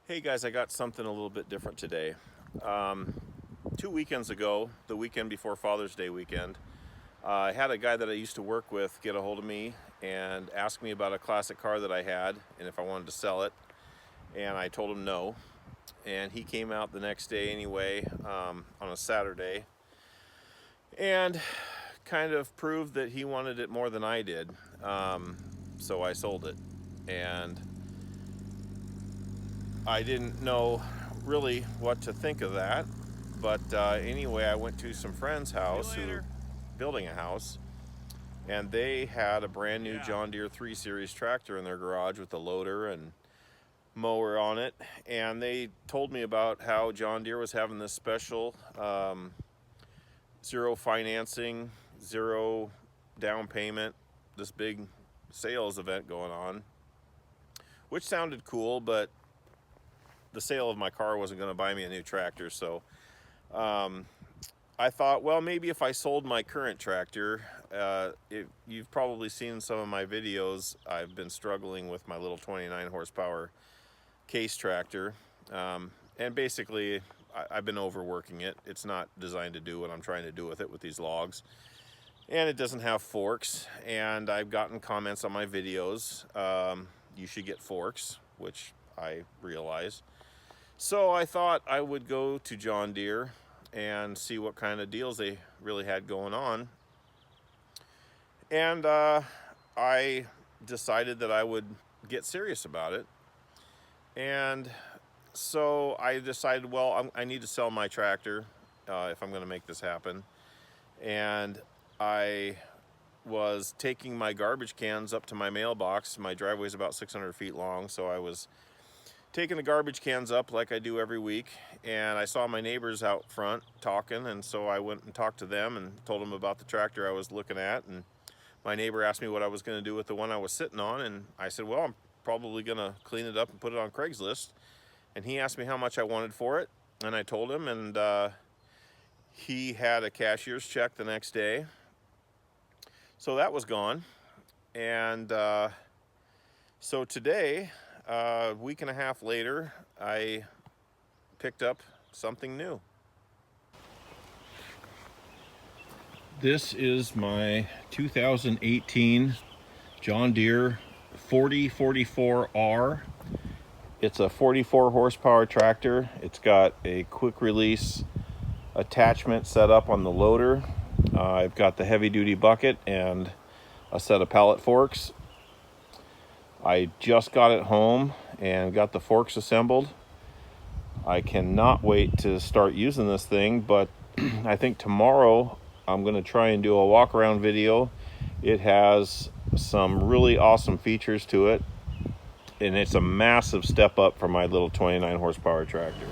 Hey guys, I got something a little bit different today. 2 weekends ago, the weekend before Father's Day weekend, I had a guy that I used to work with get a hold of me and ask me about a classic car that I had and if I wanted to sell it. And I told him no. And he came out the next day anyway, on a Saturday, and kind of proved that he wanted it more than I did. So I sold it. And I didn't know really what to think of that, but anyway, I went to some friend's house who were building a house, and they had a brand new John Deere 3 Series tractor in their garage with a loader and mower on it, and they told me about how John Deere was having this special zero financing, zero down payment, this big sales event going on, which sounded cool, but the sale of my car wasn't going to buy me a new tractor. So I thought, well, maybe if I sold my current tractor, you've probably seen some of my videos. I've been struggling with my little 29 horsepower case tractor, and basically I've been overworking it. It's not designed to do what I'm trying to do with it with these logs, and it doesn't have forks. And I've gotten comments on my videos, you should get forks, which I realize. So I thought I would go to John Deere and see what kind of deals they really had going on. And I decided that I would get serious about it. And so I decided, well, I need to sell my tractor if I'm going to make this happen. And I was taking my garbage cans up to my mailbox. My driveway is about 600 feet long, so I was taking the garbage cans up like I do every week, and I saw my neighbors out front talking, and so I went and talked to them and told them about the tractor I was looking at. And my neighbor asked me what I was going to do with the one I was sitting on, and I said, well, I'm probably going to clean it up and put it on Craigslist. And he asked me how much I wanted for it, and I told him, and he had a cashier's check the next day. So that was gone. And so today, a week and a half later, I picked up something new. This is my 2018 John Deere 4044R. It's a 44 horsepower tractor. It's got a quick release attachment set up on the loader. I've got the heavy duty bucket and a set of pallet forks. I just got it home and got the forks assembled. I cannot wait to start using this thing, but I think tomorrow I'm going to try and do a walk around video. It has some really awesome features to it, and it's a massive step up from my little 29 horsepower tractor.